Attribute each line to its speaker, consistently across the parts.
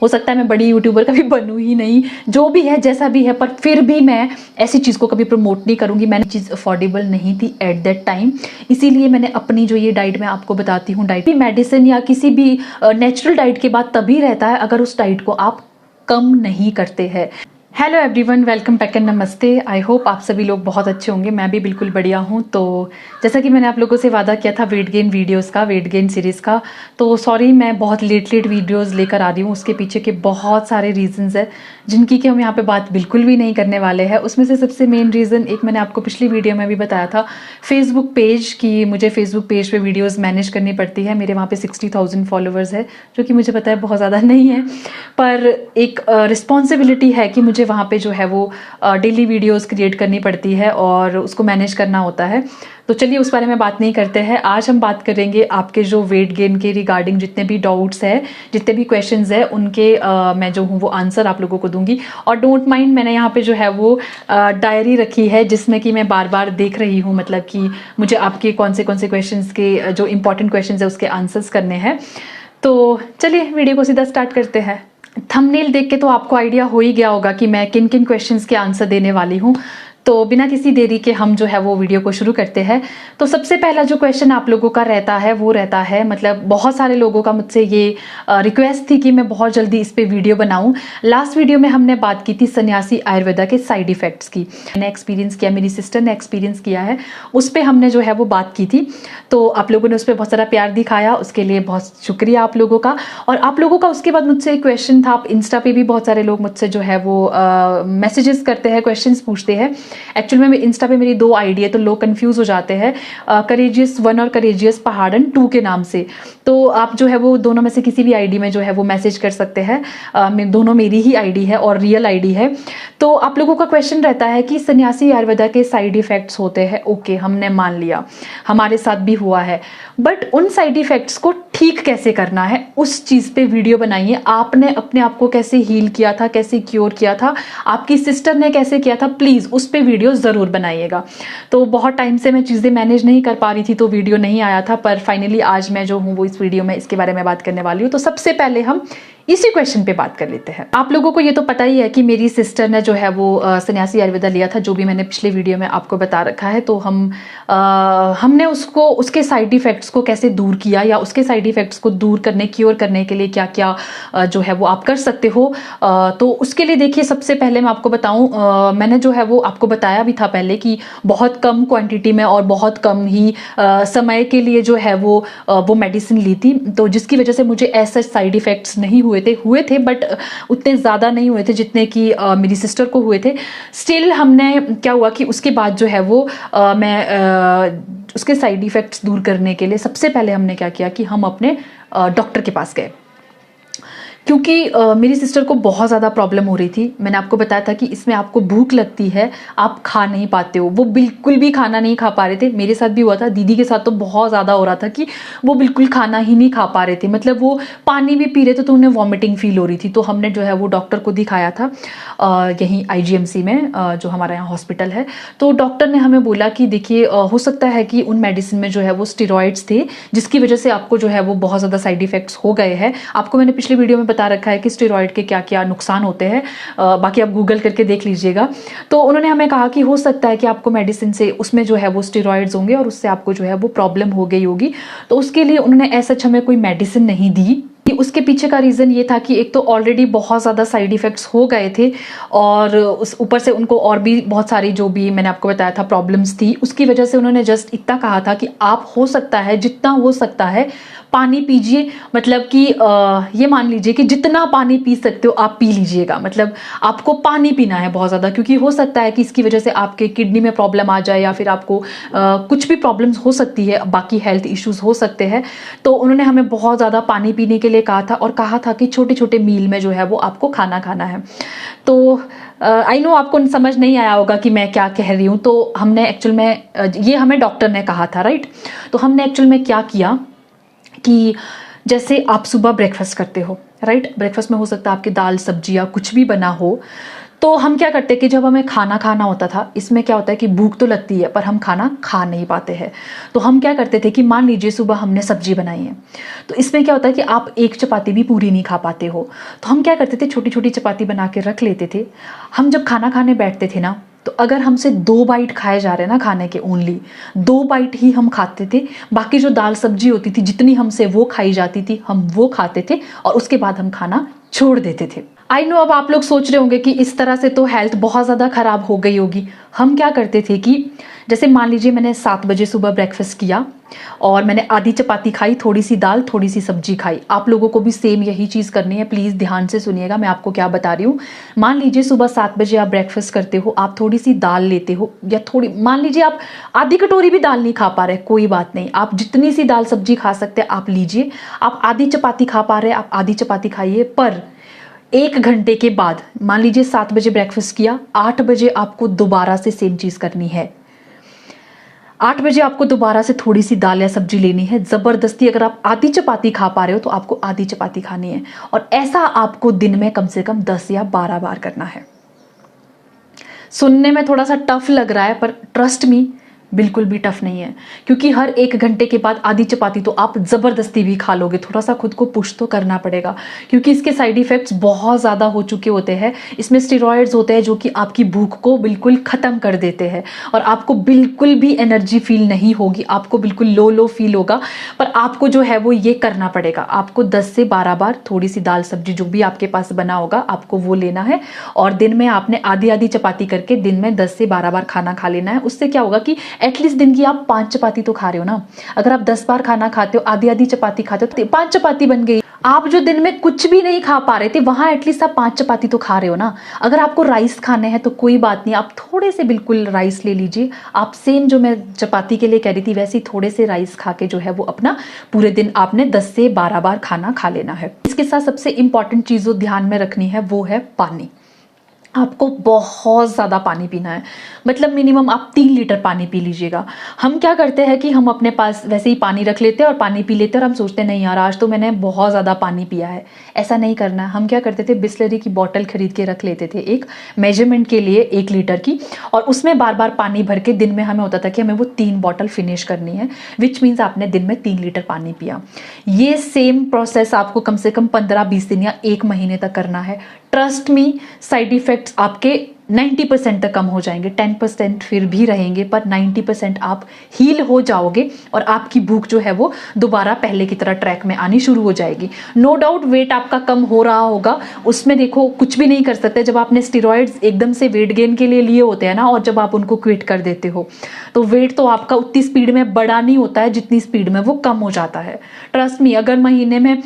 Speaker 1: हो सकता है मैं बड़ी यूट्यूबर कभी बनूं ही नहीं, जो भी है जैसा भी है, पर फिर भी मैं ऐसी चीज़ को कभी प्रमोट नहीं करूंगी। मैंने चीज़ अफोर्डेबल नहीं थी एट दैट टाइम, इसीलिए मैंने अपनी जो ये डाइट मैं आपको बताती हूँ, डाइट भी मेडिसिन या किसी भी नेचुरल डाइट के बाद तभी रहता है अगर उस डाइट को आप कम नहीं करते हैं। Hello everyone, welcome back and नमस्ते। आई होप आप सभी लोग बहुत अच्छे होंगे। मैं भी बिल्कुल बढ़िया हूँ। तो जैसा कि मैंने आप लोगों से वादा किया था वेट गेन वीडियोस का, वेट गेन सीरीज़ का, तो सॉरी मैं बहुत लेट वीडियोस लेकर आ रही हूँ। उसके पीछे के बहुत सारे रीजंस है जिनकी कि हम यहाँ पे बात बिल्कुल भी नहीं करने वाले हैं। उसमें से सबसे मेन रीज़न, एक मैंने आपको पिछली वीडियो में भी बताया था, फेसबुक पेज की मुझे फेसबुक पेज पे वीडियोस मैनेज करनी पड़ती है। मेरे वहाँ पे 60,000 फॉलोअर्स है, जो कि मुझे पता है बहुत ज़्यादा नहीं है, पर एक रिस्पॉन्सिबिलिटी है कि मुझे वहाँ पे जो है वो डेली वीडियोस क्रिएट करनी पड़ती है और उसको मैनेज करना होता है। तो चलिए उस बारे में बात नहीं करते हैं। आज हम बात करेंगे आपके जो वेट गेन के रिगार्डिंग जितने भी डाउट्स है, जितने भी क्वेश्चंस है, उनके मैं जो हूँ वो आंसर आप लोगों को दूंगी। और डोंट माइंड, मैंने यहाँ पे जो है वो डायरी रखी है जिसमें कि मैं बार बार देख रही हूँ, मतलब कि मुझे आपके कौन से क्वेश्चंस के जो इंपॉर्टेंट क्वेश्चंस है उसके आंसर्स करने हैं। तो चलिए वीडियो को सीधा स्टार्ट करते हैं। थंबनेल देख के तो आपको आइडिया हो ही गया होगा कि मैं किन किन क्वेश्चंस के आंसर देने वाली हूँ। तो बिना किसी देरी के हम जो है वो वीडियो को शुरू करते हैं। तो सबसे पहला जो क्वेश्चन आप लोगों का रहता है वो रहता है, मतलब बहुत सारे लोगों का मुझसे ये रिक्वेस्ट थी कि मैं बहुत जल्दी इस पे वीडियो बनाऊं। लास्ट वीडियो में हमने बात की थी सन्यासी आयुर्वेदा के साइड इफेक्ट्स की। मैंने एक्सपीरियंस किया, मेरी सिस्टर ने एक्सपीरियंस किया है, उस पर हमने जो है वो बात की थी। तो आप लोगों ने उस पर बहुत सारा प्यार दिखाया, उसके लिए बहुत शुक्रिया आप लोगों का। और आप लोगों का उसके बाद मुझसे एक क्वेश्चन था, आप इंस्टा पे भी बहुत सारे लोग मुझसे जो है वो मैसेजेस करते हैं, क्वेश्चन पूछते हैं। एक्चुअली में इंस्टा पे मेरी 2 आईडी है, तो लोग कंफ्यूज हो जाते हैं, करेजियस 1 और करेजियस पहाड़न 2 के नाम से। तो आप जो है वो दोनों में से किसी भी आईडी में जो है वो मैसेज कर सकते हैं। दोनों मेरी ही आईडी है और रियल आईडी है। तो आप लोगों का क्वेश्चन रहता है कि सन्यासी आयुर्वेदा के साइड इफेक्ट्स होते हैं। ओके, हमने मान लिया, हमारे साथ भी हुआ है, बट उन साइड इफेक्ट्स को ठीक कैसे करना है उस चीज पे वीडियो बनाइए। आपने अपने आप को कैसे हील किया था, कैसे क्योर किया था, आपकी सिस्टर ने कैसे किया था, प्लीज उस पे वीडियो जरूर बनाइएगा। तो बहुत टाइम से मैं चीजें मैनेज नहीं कर पा रही थी, तो वीडियो नहीं आया था, पर फाइनली आज मैं जो हूँ वो इस वीडियो में इसके बारे में बात करने वाली हूँ। तो सबसे पहले हम इसी क्वेश्चन पे बात कर लेते हैं। आप लोगों को ये तो पता ही है कि मेरी सिस्टर ने जो है वो सन्यासी आयुर्वेदा लिया था, जो भी मैंने पिछले वीडियो में आपको बता रखा है। तो हमने उसको, उसके साइड इफेक्ट्स को कैसे दूर किया, या उसके साइड इफेक्ट्स को दूर करने, क्योर करने के लिए क्या क्या जो है वो आप कर सकते हो। तो उसके लिए देखिए, सबसे पहले मैं आपको बताऊं, मैंने जो है वो आपको बताया भी था पहले कि बहुत कम क्वांटिटी में और बहुत कम ही समय के लिए जो है वो मेडिसिन ली थी, तो जिसकी वजह से मुझे ऐसे साइड इफेक्ट्स नहीं हुए थे, बट उतने ज़्यादा नहीं हुए थे जितने कि मेरी सिस्टर को हुए थे। स्टिल हमने क्या हुआ कि उसके बाद जो है वो उसके साइड इफेक्ट्स दूर करने के लिए सबसे पहले हमने क्या किया कि हम अपने डॉक्टर के पास गए, क्योंकि मेरी सिस्टर को बहुत ज़्यादा प्रॉब्लम हो रही थी। मैंने आपको बताया था कि इसमें आपको भूख लगती है, आप खा नहीं पाते हो। वो बिल्कुल भी खाना नहीं खा पा रहे थे। मेरे साथ भी हुआ था, दीदी के साथ तो बहुत ज़्यादा हो रहा था कि वो बिल्कुल खाना ही नहीं खा पा रहे थे, मतलब वो पानी भी पी रहे थे तो उन्हें वॉमिटिंग फील हो रही थी। तो हमने जो है वो डॉक्टर को दिखाया था यहीं IGMC में, जो हमारा यहाँ हॉस्पिटल है। तो डॉक्टर ने हमें बोला कि देखिए, हो सकता है कि उन मेडिसिन में जो है वो स्टेरॉइड्स थे, जिसकी वजह से आपको जो है वो बहुत ज़्यादा साइड इफेक्ट्स हो गए हैं। आपको मैंने पिछले वीडियो में बता रखा है कि स्टेरॉइड के क्या क्या नुकसान होते हैं, बाकी आप गूगल करके देख लीजिएगा। तो उन्होंने हमें कहा कि हो सकता है कि आपको मेडिसिन से उसमें जो है वो स्टेरॉइड्स होंगे और उससे आपको जो है वो प्रॉब्लम हो गई होगी। तो उसके लिए उन्होंने ऐसा हमें कोई मेडिसिन नहीं दी। उसके पीछे का रीज़न ये था कि एक तो ऑलरेडी बहुत ज़्यादा साइड इफ़ेक्ट्स हो गए थे, और उस ऊपर से उनको और भी बहुत सारी जो भी मैंने आपको बताया था प्रॉब्लम्स थी। उसकी वजह से उन्होंने जस्ट इतना कहा था कि आप हो सकता है जितना हो सकता है पानी पीजिए, मतलब कि ये मान लीजिए कि जितना पानी पी सकते हो आप पी लीजिएगा। मतलब आपको पानी पीना है बहुत ज़्यादा, क्योंकि हो सकता है कि इसकी वजह से आपके किडनी में प्रॉब्लम आ जाए, या फिर आपको कुछ भी प्रॉब्लम्स हो सकती है, बाकी हेल्थ इश्यूज हो सकते हैं। तो उन्होंने हमें बहुत ज़्यादा पानी पीने के लिए कहा था, और कहा था कि छोटे छोटे मील में जो है वो आपको खाना खाना है। तो आई नो आपको समझ नहीं आया होगा कि मैं क्या कह रही हूँ। तो हमने एक्चुअल में ये हमें डॉक्टर ने कहा था, राइट। तो हमने एक्चुअल में क्या किया कि जैसे आप सुबह ब्रेकफास्ट करते हो, राइट, ब्रेकफास्ट में हो सकता है आपकी दाल सब्जी या कुछ भी बना हो, तो हम क्या करते हैं कि जब हमें खाना खाना होता था, इसमें क्या होता है कि भूख तो लगती है पर हम खाना खा नहीं पाते हैं। तो हम क्या करते थे कि मान लीजिए सुबह हमने सब्जी बनाई है, तो इसमें क्या होता है कि आप एक चपाती भी पूरी नहीं खा पाते हो, तो हम क्या करते थे, छोटी छोटी चपाती बना के रख लेते थे। हम जब खाना खाने बैठते थे ना, तो अगर हमसे 2 बाइट खाए जा रहे हैं ना खाने के, ओनली 2 बाइट ही हम खाते थे। बाकी जो दाल सब्जी होती थी जितनी हमसे वो खाई जाती थी, हम वो खाते थे और उसके बाद हम खाना छोड़ देते थे। आई नो अब आप लोग सोच रहे होंगे कि इस तरह से तो हेल्थ बहुत ज़्यादा ख़राब हो गई होगी। हम क्या करते थे कि जैसे मान लीजिए मैंने 7 बजे सुबह ब्रेकफास्ट किया और मैंने आधी चपाती खाई, थोड़ी सी दाल, थोड़ी सी सब्जी खाई। आप लोगों को भी सेम यही चीज़ करनी है। प्लीज़ ध्यान से सुनिएगा मैं आपको क्या बता रही हूँ। मान लीजिए सुबह 7 बजे आप ब्रेकफास्ट करते हो, आप थोड़ी सी दाल लेते हो या थोड़ी, मान लीजिए आप आधी कटोरी भी दाल नहीं खा पा रहे, कोई बात नहीं, आप जितनी सी दाल सब्जी खा सकते हैं आप लीजिए। आप आधी चपाती खा पा रहे हैं, आप आधी चपाती खाइए। पर 1 घंटे के बाद, मान लीजिए 7 बजे ब्रेकफास्ट किया, 8 बजे आपको दोबारा से सेम चीज़ करनी है। 8 बजे आपको दोबारा से थोड़ी सी दाल या सब्जी लेनी है ज़बरदस्ती। अगर आप आधी चपाती खा पा रहे हो तो आपको आधी चपाती खानी है, और ऐसा आपको दिन में कम से कम 10 या 12 बार करना है। सुनने में थोड़ा सा टफ लग रहा है पर ट्रस्ट मी, बिल्कुल भी टफ नहीं है, क्योंकि हर 1 घंटे के बाद आधी चपाती तो आप ज़बरदस्ती भी खा लोगे। थोड़ा सा खुद को पुश तो करना पड़ेगा, क्योंकि इसके साइड इफ़ेक्ट्स बहुत ज़्यादा हो चुके होते हैं। इसमें स्टेरॉयड्स होते हैं जो कि आपकी भूख को बिल्कुल ख़त्म कर देते हैं और आपको बिल्कुल भी एनर्जी फील नहीं होगी, आपको बिल्कुल लो लो फील होगा। पर आपको जो है वो ये करना पड़ेगा, आपको 10 से 12 बार थोड़ी सी दाल सब्जी जो भी आपके पास बना होगा आपको वो लेना है, और दिन में आपने आधी आधी चपाती करके दिन में 10 से 12 बार खाना खा लेना है। उससे क्या होगा कि एटलीस्ट दिन की आप 5 चपाती तो खा रहे हो ना। अगर आप 10 बार खाना खाते हो, आधी आधी चपाती खाते हो, तो 5 चपाती बन गई। आप जो दिन में कुछ भी नहीं खा पा रहे थे वहां एटलीस्ट आप 5 चपाती तो खा रहे हो ना। अगर आपको राइस खाने हैं तो कोई बात नहीं, आप थोड़े से बिल्कुल राइस ले लीजिए। आप सेम जो मैं चपाती के लिए कह रही थी वैसे ही थोड़े से राइस खा के जो है वो अपना पूरे दिन आपने 10 से 12 बार खाना खा लेना है। इसके साथ सबसे इंपॉर्टेंट चीज जो ध्यान में रखनी है वो है पानी। आपको बहुत ज़्यादा पानी पीना है, मतलब मिनिमम आप 3 लीटर पानी पी लीजिएगा। हम क्या करते हैं कि हम अपने पास वैसे ही पानी रख लेते हैं और पानी पी लेते हैं, और हम सोचते हैं नहीं यार आज तो मैंने बहुत ज़्यादा पानी पिया है। ऐसा नहीं करना है। हम क्या करते थे, बिस्लरी की बॉटल खरीद के रख लेते थे एक मेजरमेंट के लिए 1 लीटर की, और उसमें बार बार पानी भर के दिन में हमें होता था कि हमें वो 3 बॉटल फिनिश करनी है, विच मीन्स आपने दिन में 3 लीटर पानी पिया। ये सेम प्रोसेस आपको कम से कम 15-20 दिन या 1 महीने तक करना है। ट्रस्ट मी, साइड इफेक्ट्स आपके 90% तक कम हो जाएंगे। 10% फिर भी रहेंगे पर 90% आप हील हो जाओगे और आपकी भूख जो है वो दोबारा पहले की तरह ट्रैक में आनी शुरू हो जाएगी। नो डाउट वेट आपका कम हो रहा होगा, उसमें देखो कुछ भी नहीं कर सकते। जब आपने स्टेरॉइड्स एकदम से वेट गेन के लिए लिए होते हैं ना, और जब आप उनको क्विट कर देते हो तो वेट तो आपका उतनी स्पीड में बढ़ा नहीं होता है जितनी स्पीड में वो कम हो जाता है। ट्रस्ट मी, अगर महीने में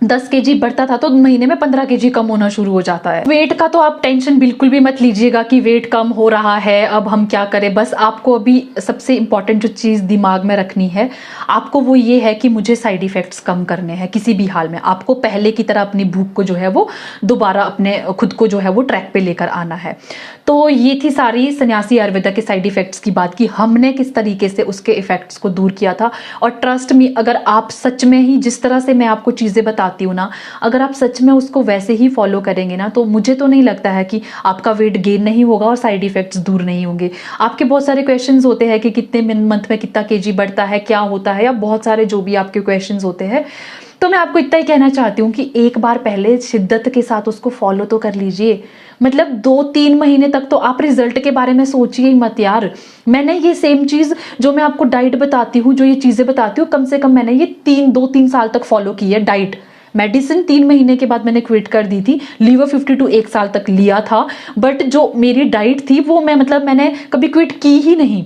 Speaker 1: 10 केजी बढ़ता था तो महीने में 15 केजी कम होना शुरू हो जाता है। वेट का तो आप टेंशन बिल्कुल भी मत लीजिएगा कि वेट कम हो रहा है अब हम क्या करें। बस आपको अभी सबसे इंपॉर्टेंट जो चीज दिमाग में रखनी है आपको वो ये है कि मुझे साइड इफेक्ट्स कम करने हैं। किसी भी हाल में आपको पहले की तरह अपनी भूख को जो है वो दोबारा अपने खुद को जो है वो ट्रैक पे लेकर आना है। तो ये थी सारी सन्यासी आयुर्वेदा के साइड इफेक्ट्स की बात, कि हमने किस तरीके से उसके इफेक्ट्स को दूर किया था। और ट्रस्ट मी, अगर आप सच में ही जिस तरह से मैं आपको चीजें बताती हूँ ना, अगर आप सच में उसको वैसे ही फॉलो करेंगे ना, तो मुझे तो नहीं लगता है कि आपका वेट गेन नहीं होगा और साइड इफेक्ट्स दूर नहीं होंगे। आपके बहुत सारे क्वेश्चंस होते हैं कि कितने मंथ में कितना केजी बढ़ता है, क्या होता है, या बहुत सारे जो भी आपके क्वेश्चंस होते हैं। तो मैं आपको इतना ही कहना चाहती हूँ कि एक बार पहले शिद्दत के साथ उसको फॉलो तो कर लीजिए। मतलब 2-3 महीने तक तो आप रिजल्ट के बारे में सोचिए ही मत यार। मैंने ये सेम चीज जो मैं आपको डाइट बताती हूँ, जो ये चीजें बताती हूँ, कम से कम मैंने ये 2-3 साल तक फॉलो की है डाइट। मेडिसिन 3 महीने के बाद मैंने क्विट कर दी थी। लीवर 52 1 साल तक लिया था, बट जो मेरी डाइट थी वो मैंने कभी क्विट की ही नहीं।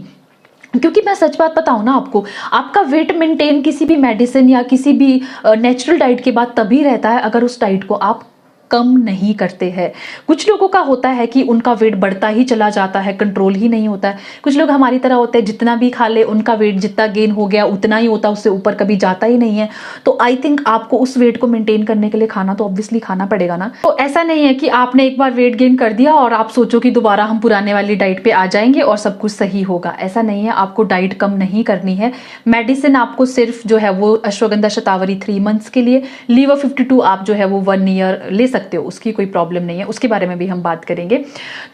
Speaker 1: क्योंकि मैं सच बात बताऊं ना आपको, आपका वेट मेंटेन किसी भी मेडिसिन या किसी भी नेचुरल डाइट के बाद तभी रहता है अगर उस डाइट को आप कम नहीं करते हैं। कुछ लोगों का होता है कि उनका वेट बढ़ता ही चला जाता है, कंट्रोल ही नहीं होता है। कुछ लोग हमारी तरह होते हैं, जितना भी खा ले उनका वेट जितना गेन हो गया उतना ही होता, उससे ऊपर कभी जाता ही नहीं है। तो आई थिंक आपको उस वेट को मेंटेन करने के लिए खाना तो ऑब्वियसली खाना पड़ेगा ना। तो ऐसा नहीं है कि आपने एक बार वेट गेन कर दिया और आप सोचो कि दोबारा हम पुराने वाली डाइट पे आ जाएंगे और सब कुछ सही होगा। ऐसा नहीं है, आपको डाइट कम नहीं करनी है। मेडिसिन आपको सिर्फ जो है वो अश्वगंधा शतावरी 3 मंथ्स के लिए, लीवर 52 आप जो है वो 1 ईयर ले सकते सकते हो, उसकी कोई प्रॉब्लम नहीं है, उसके बारे में भी हम बात करेंगे।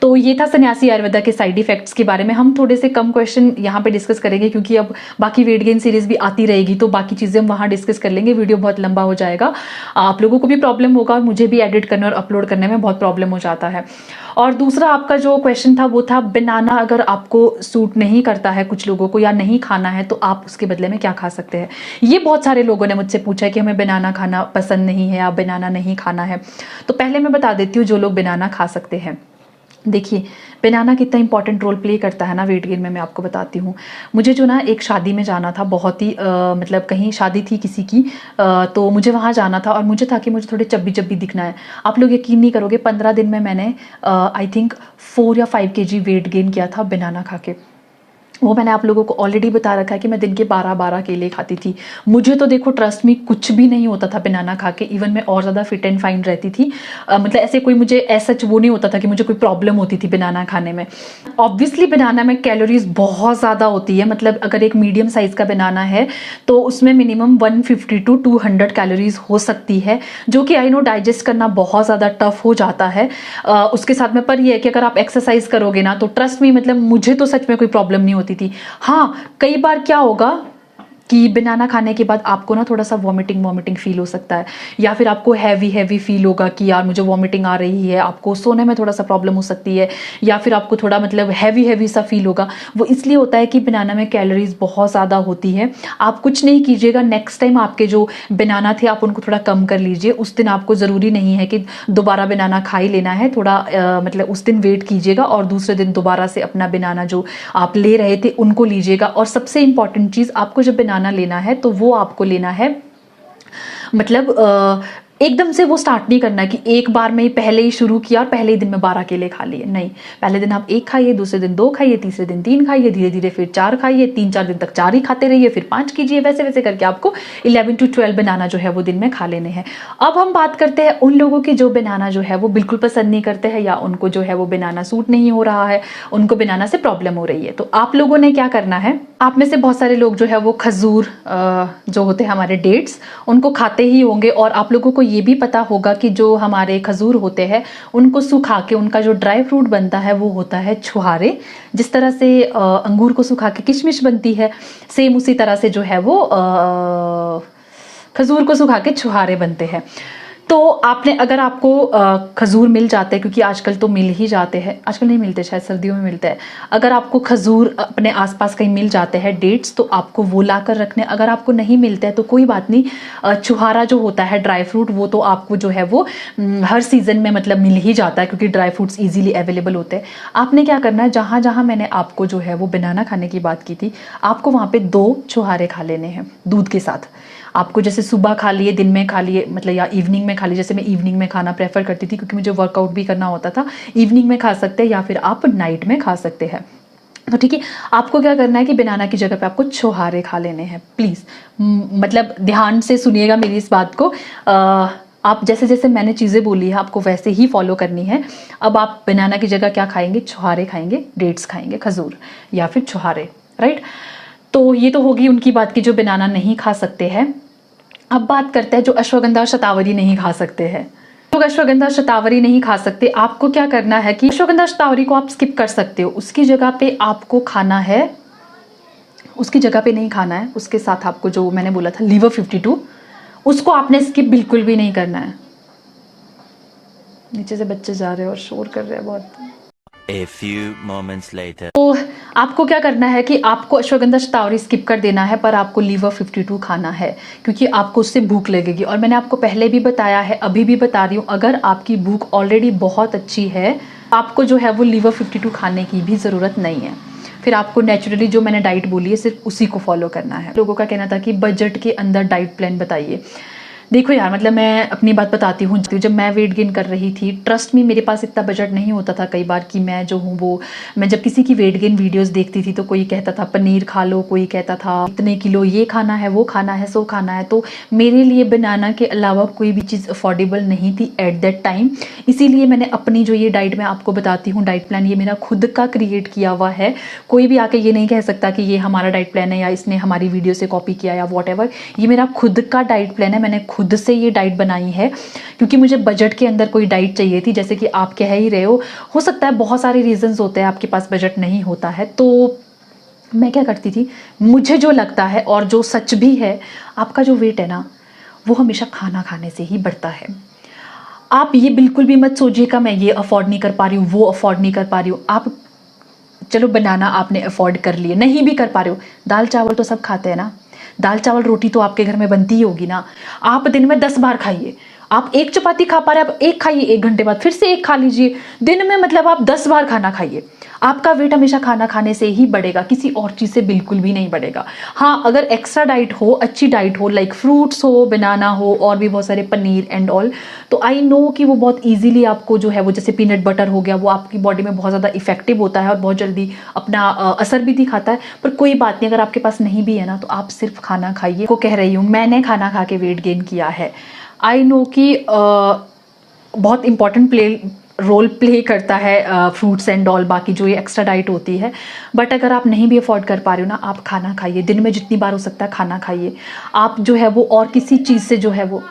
Speaker 1: तो ये था सन्यासी आयुर्वेदा के साइड इफेक्ट्स के बारे में। हम थोड़े से कम क्वेश्चन यहाँ पे डिस्कस करेंगे क्योंकि अब बाकी वेट गेन सीरीज भी आती रहेगी, तो बाकी चीजें हम वहाँ डिस्कस कर लेंगे, वीडियो बहुत लंबा हो जाएगा, आप लोगों को भी प्रॉब्लम होगा और मुझे भी एडिट करने और अपलोड करने में बहुत प्रॉब्लम हो जाता है। और दूसरा आपका जो क्वेश्चन था वो था बनाना अगर आपको सूट नहीं करता है कुछ लोगों को या नहीं खाना है तो आप उसके बदले में क्या खा सकते हैं। ये बहुत सारे लोगों ने मुझसे पूछा है कि हमें बनाना खाना पसंद नहीं है या बनाना नहीं खाना है। तो पहले मैं बता देती हूँ जो लोग बनाना खा सकते हैं। देखिए बनाना कितना इंपॉर्टेंट रोल प्ले करता है ना वेट गेन में, मैं आपको बताती हूँ। मुझे जो ना एक शादी में जाना था, बहुत ही मतलब कहीं शादी थी किसी की, तो मुझे वहाँ जाना था और मुझे था कि मुझे थोड़े चब्बी चब्बी दिखना है। आप लोग यकीन नहीं करोगे 15 दिन में मैंने आई थिंक 4 या 5 kg वेट गेन किया था बनाना खा के। वो मैंने आप लोगों को ऑलरेडी बता रखा है कि मैं दिन के 12-12 केले खाती थी। मुझे तो देखो ट्रस्ट मी कुछ भी नहीं होता था बनाना खा के, इवन मैं और ज़्यादा फिट एंड फाइन रहती थी। मतलब ऐसे कोई मुझे ऐसा वो नहीं होता था कि मुझे कोई प्रॉब्लम होती थी बनाना खाने में। ऑब्वियसली बनाना में कैलोरीज बहुत ज़्यादा होती है, मतलब अगर एक मीडियम साइज़ का बनाना है तो उसमें मिनिमम 150 to 200 कैलोरीज हो सकती है, जो कि आई नो डाइजेस्ट करना बहुत ज़्यादा टफ हो जाता है। उसके साथ में पर यह है कि अगर आप एक्सरसाइज करोगे ना तो ट्रस्ट मी, मतलब मुझे तो सच में कोई प्रॉब्लम नहीं होती थी। हाँ कई बार क्या होगा कि बनाना खाने के बाद आपको ना थोड़ा सा वॉमिटिंग फील हो सकता है, या फिर आपको हैवी फील होगा कि यार मुझे वॉमिटिंग आ रही है, आपको सोने में थोड़ा सा प्रॉब्लम हो सकती है, या फिर आपको थोड़ा मतलब हैवी सा फील होगा। वो इसलिए होता है कि बनाना में कैलोरीज बहुत ज़्यादा होती है। आप कुछ नहीं कीजिएगा, नेक्स्ट टाइम आपके जो बनाना थे आप उनको थोड़ा कम कर लीजिए। उस दिन आपको ज़रूरी नहीं है कि दोबारा बनाना खा ही लेना है, थोड़ा मतलब उस दिन वेट कीजिएगा और दूसरे दिन दोबारा से अपना बनाना जो आप ले रहे थे उनको लीजिएगा। और सबसे इंपॉर्टेंट चीज़, आपको जब बनाना लेना है तो वो आपको लेना है मतलब एकदम से वो स्टार्ट नहीं करना है कि एक बार में ही पहले ही शुरू किया और पहले ही दिन में 12 केले खा लिए। नहीं, पहले दिन आप 1 खाइए, दूसरे दिन 2 खाइए, तीसरे दिन 3 खाइए, धीरे धीरे फिर 4 खाइए, 3-4 दिन तक 4 ही खाते रहिए, फिर 5 कीजिए, वैसे वैसे करके आपको 11 to 12 बनाना जो है वो दिन में खा लेने हैं। अब हम बात करते हैं उन लोगों की जो बनाना जो है वो बिल्कुल पसंद नहीं करते हैं, या उनको जो है वो बनाना सूट नहीं हो रहा है, उनको बनाना से प्रॉब्लम हो रही है। तो आप लोगों ने क्या करना है, आप में से बहुत सारे लोग जो है वो खजूर जो होते हैं हमारे डेट्स, उनको खाते ही होंगे। और आप लोगों को ये भी पता होगा कि जो हमारे खजूर होते हैं उनको सुखा के उनका जो ड्राई फ्रूट बनता है वो होता है छुहारे। जिस तरह से अंगूर को सुखा के किशमिश बनती है, सेम उसी तरह से जो है वो खजूर को सुखा के छुहारे बनते हैं। तो आपने अगर आपको खजूर मिल जाते हैं, क्योंकि आजकल तो मिल ही जाते हैं, आजकल नहीं मिलते, शायद सर्दियों में मिलते हैं। अगर आपको खजूर अपने आसपास कहीं मिल जाते हैं डेट्स, तो आपको वो ला कर रखने। अगर आपको नहीं मिलते हैं तो कोई बात नहीं, छुहारा जो होता है ड्राई फ्रूट वो तो आपको जो है वो हर सीज़न में मतलब मिल ही जाता है, क्योंकि ड्राई फ्रूट्स ईजिली अवेलेबल होते हैं। आपने क्या करना है, जहाँ जहाँ मैंने आपको जो है वो बनाना खाने की बात की थी, आपको वहाँ पे 2 छुहारे खा लेने हैं दूध के साथ। आपको जैसे सुबह खा लिए, दिन में खा लिए, मतलब या इवनिंग में खा लिए। जैसे मैं इवनिंग में खाना प्रेफर करती थी क्योंकि मुझे वर्कआउट भी करना होता था। इवनिंग में खा सकते हैं या फिर आप नाइट में खा सकते हैं। तो ठीक है, आपको क्या करना है कि बनाना की जगह पे आपको छुहारे खा लेने हैं। प्लीज़ मतलब ध्यान से सुनिएगा मेरी इस बात को। आप जैसे जैसे मैंने चीज़ें बोली है आपको वैसे ही फॉलो करनी है। अब आप बनाना की जगह क्या खाएंगे, छुहारे खाएंगे, डेट्स खाएंगे, खजूर या फिर छुहारे, राइट। तो ये तो होगी उनकी बात की जो बनाना नहीं खा सकते हैं। अब बात करते हैं जो अश्वगंधा और शतावरी नहीं खा सकते हैं। लोग अश्वगंधा शतावरी नहीं खा सकते, आपको क्या करना है कि अश्वगंधा शतावरी को आप स्किप कर सकते हो। उसकी जगह पे आपको खाना है, उसकी जगह पे नहीं खाना है, उसके साथ आपको जो मैंने बोला था लीवर 52, उसको आपने स्किप बिल्कुल भी नहीं करना है। नीचे से बच्चे जा रहे हैं और शोर कर रहे हैं बहुत।
Speaker 2: A few moments later.
Speaker 1: तो आपको क्या करना है कि आपको अश्वगंधा शतावरी स्किप कर देना है, पर आपको लीवर 52 खाना है, क्योंकि आपको उससे भूख लगेगी। और मैंने आपको पहले भी बताया है, अभी भी बता रही हूँ, अगर आपकी भूख ऑलरेडी बहुत अच्छी है, आपको जो है वो लीवर 52 खाने की भी ज़रूरत नहीं है। फिर आपको नेचुरली जो मैंने डाइट बोली है सिर्फ उसी को फॉलो करना है। लोगों का कहना था कि बजट के अंदर डाइट प्लान बताइए। देखो यार, मतलब मैं अपनी बात बताती हूँ। जब मैं वेट गेन कर रही थी, ट्रस्ट मी मेरे पास इतना बजट नहीं होता था कई बार कि मैं जो हूँ वो, मैं जब किसी की वेट गेन वीडियोस देखती थी तो कोई कहता था पनीर खा लो, कोई कहता था इतने किलो ये खाना है, वो खाना है, सो खाना है। तो मेरे लिए बनाना के अलावा कोई भी चीज़ अफोर्डेबल नहीं थी एट दैट टाइम। इसीलिए मैंने अपनी जो ये डाइट मैं आपको बताती हूँ, डाइट प्लान ये मेरा खुद का क्रिएट किया हुआ है। कोई भी आके ये नहीं कह सकता कि ये हमारा डाइट प्लान है या इसने हमारी वीडियो से कॉपी किया या वॉट एवर। ये मेरा खुद का डाइट प्लान है, मैंने खुद से ये डाइट बनाई है क्योंकि मुझे बजट के अंदर कोई डाइट चाहिए थी। जैसे कि आप कह ही रहे हो सकता है बहुत सारे रीजंस होते हैं, आपके पास बजट नहीं होता है। तो मैं क्या करती थी, मुझे जो लगता है और जो सच भी है, आपका जो वेट है ना वो हमेशा खाना खाने से ही बढ़ता है। आप ये बिल्कुल भी मत सोचिएगा मैं ये अफोर्ड नहीं कर पा रही हूँ, वो अफोर्ड नहीं कर पा रही हूँ। आप चलो बनाना आपने अफोर्ड कर लिए, नहीं भी कर पा रहे हो, दाल चावल तो सब खाते हैं ना, दाल चावल रोटी तो आपके घर में बनती ही होगी ना। आप दिन में 10 बार खाइए, आप एक चपाती खा पा रहे हैं, आप एक खाइए, 1 घंटे बाद फिर से एक खा लीजिए। दिन में मतलब आप 10 बार खाना खाइए। आपका वेट हमेशा खाना खाने से ही बढ़ेगा, किसी और चीज़ से बिल्कुल भी नहीं बढ़ेगा। हाँ, अगर एक्स्ट्रा डाइट हो, अच्छी डाइट हो, लाइक फ्रूट्स हो, बनाना हो और भी बहुत सारे पनीर एंड ऑल, तो आई नो कि वो बहुत ईजिली आपको जो है वो जैसे पीनट बटर हो गया, वो आपकी बॉडी में बहुत ज़्यादा इफेक्टिव होता है और बहुत जल्दी अपना असर भी दिखाता है। पर कोई बात नहीं, अगर आपके पास नहीं भी है ना तो आप सिर्फ खाना खाइए। को कह रही हूँ, मैंने खाना खा के वेट गेन किया है। आई नो कि बहुत इंपॉर्टेंट रोल प्ले करता है फ्रूट्स एंड ऑल, बाकी जो ये एक्स्ट्रा डाइट होती है। बट अगर आप नहीं भी अफोर्ड कर पा रहे हो ना, आप खाना खाइए, दिन में जितनी बार हो सकता है खाना खाइए। आप जो है वो और किसी चीज़ से जो है वो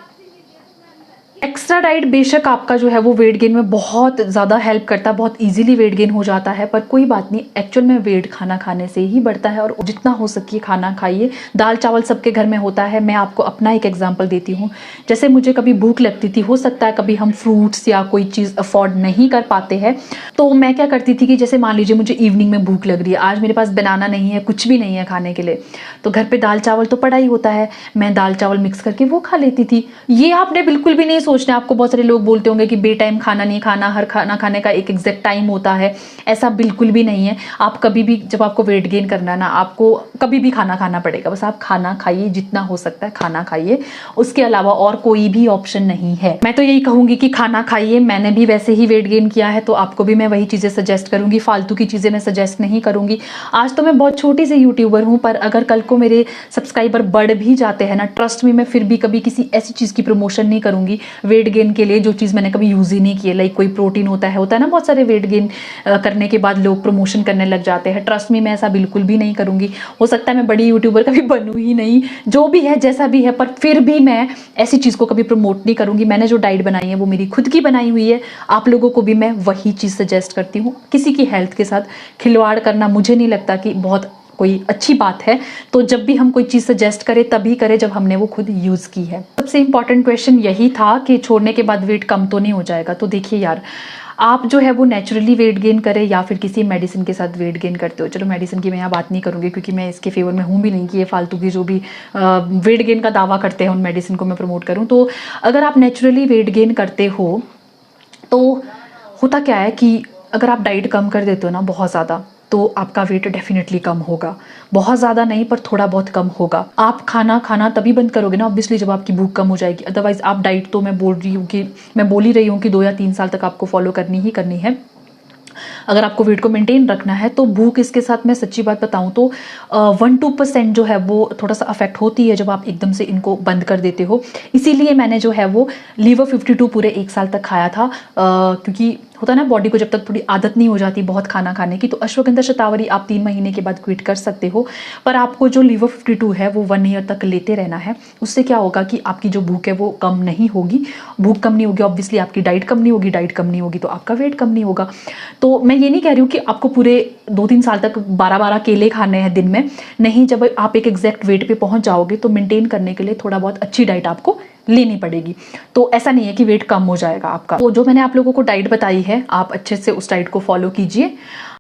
Speaker 1: एक्स्ट्रा डाइट बेशक आपका जो है वो वेट गेन में बहुत ज़्यादा हेल्प करता है, बहुत इजीली वेट गेन हो जाता है। पर कोई बात नहीं, एक्चुअल में वेट खाना खाने से ही बढ़ता है और जितना हो सके खाना खाइए। दाल चावल सबके घर में होता है। मैं आपको अपना एक एग्जांपल देती हूँ। जैसे मुझे कभी भूख लगती थी, हो सकता है कभी हम फ्रूट्स या कोई चीज़ अफोर्ड नहीं कर पाते हैं, तो मैं क्या करती थी कि जैसे मान लीजिए मुझे इवनिंग में भूख लग रही है, आज मेरे पास बनाना नहीं है, कुछ भी नहीं है खाने के लिए, तो घर पे दाल चावल तो पड़ा ही होता है, मैं दाल चावल मिक्स करके वो खा लेती थी। ये आपने बिल्कुल भी नहीं सोचना। आपको बहुत सारे लोग बोलते होंगे कि बे टाइम खाना नहीं खाना, हर खाना खाने का एक एग्जैक्ट टाइम होता है, ऐसा बिल्कुल भी नहीं है। आप कभी भी, जब आपको वेट गेन करना है ना, आपको कभी भी खाना खाना पड़ेगा। बस आप खाना खाइए, जितना हो सकता है खाना खाइए, उसके अलावा और कोई भी ऑप्शन नहीं है। मैं तो यही कहूंगी कि खाना खाइए। मैंने भी वैसे ही वेट गेन किया है, तो आपको भी मैं वही चीजें सजेस्ट करूंगी, फालतू की चीजें मैं सजेस्ट नहीं करूंगी। आज तो मैं बहुत छोटी सी यूट्यूबर हूं, पर अगर कल को मेरे सब्सक्राइबर बढ़ भी जाते हैं ना, ट्रस्ट में मैं फिर भी कभी किसी ऐसी चीज की प्रमोशन नहीं करूंगी वेट गेन के लिए जो चीज़ मैंने कभी यूज़ ही नहीं की है। लाइक कोई प्रोटीन होता है ना, बहुत सारे वेट गेन करने के बाद लोग प्रमोशन करने लग जाते हैं। ट्रस्ट में मैं ऐसा बिल्कुल भी नहीं करूंगी। हो सकता है मैं बड़ी यूट्यूबर कभी बनूं ही नहीं, जो भी है जैसा भी है, पर फिर भी मैं ऐसी चीज़ को कभी प्रमोट नहीं करूंगी। मैंने जो डाइट बनाई है वो मेरी खुद की बनाई हुई है। आप लोगों को भी मैं वही चीज़ सजेस्ट करती हूँ। किसी की हेल्थ के साथ खिलवाड़ करना मुझे नहीं लगता कि बहुत कोई अच्छी बात है। तो जब भी हम कोई चीज़ सजेस्ट करें तभी करें जब हमने वो खुद यूज़ की है। सबसे इंपॉर्टेंट क्वेश्चन यही था कि छोड़ने के बाद वेट कम तो नहीं हो जाएगा। तो देखिए यार, आप जो है वो नेचुरली वेट गेन करें या फिर किसी मेडिसिन के साथ वेट गेन करते हो। चलो मेडिसिन की मैं यहाँ बात नहीं करूँगी क्योंकि मैं इसके फेवर में हूँ भी नहीं कि ये फालतू की जो भी वेट गेन का दावा करते हैं उन मेडिसिन को मैं प्रमोट करूँ। तो अगर आप नेचुरली वेट गेन करते हो तो होता क्या है कि अगर आप डाइट कम कर देते हो ना बहुत ज़्यादा, तो आपका वेट डेफिनेटली कम होगा। बहुत ज़्यादा नहीं, पर थोड़ा बहुत कम होगा। आप खाना खाना तभी बंद करोगे ना ऑब्वियसली जब आपकी भूख कम हो जाएगी। अदरवाइज आप डाइट तो मैं बोल ही रही हूँ कि 2 या 3 साल तक आपको फॉलो करनी ही करनी है अगर आपको वेट को मेंटेन रखना है। तो भूख इसके साथ मैं सच्ची बात बताऊं तो 1-2% जो है वो थोड़ा सा अफेक्ट होती है जब आप एकदम से इनको बंद कर देते हो। इसीलिए मैंने जो है वो लीवर 52 पूरे 1 साल तक खाया था, क्योंकि होता है ना बॉडी को जब तक थोड़ी आदत नहीं हो जाती बहुत खाना खाने की, तो अश्वगंधा शतावरी आप 3 महीने के बाद क्विट कर सकते हो। पर आपको जो लीवर 52 है वो 1 ईयर तक लेते रहना है। उससे क्या होगा कि आपकी जो भूख है वो कम नहीं होगी। भूख कम नहीं होगी ऑब्वियसली, आपकी डाइट कम नहीं होगी, डाइट कम नहीं होगी तो आपका वेट कम नहीं होगा। तो मैं ये नहीं कह रही हूँ कि आपको पूरे 2-3 साल तक 12-12 केले खाने हैं दिन में, नहीं। जब आप एक एग्जैक्ट वेट पे पहुंच जाओगे तो मेंटेन करने के लिए थोड़ा बहुत अच्छी डाइट आपको लेनी पड़ेगी। तो ऐसा नहीं है कि वेट कम हो जाएगा आपका। तो जो मैंने आप लोगों को डाइट बताई है, आप अच्छे से उस डाइट को फॉलो कीजिए।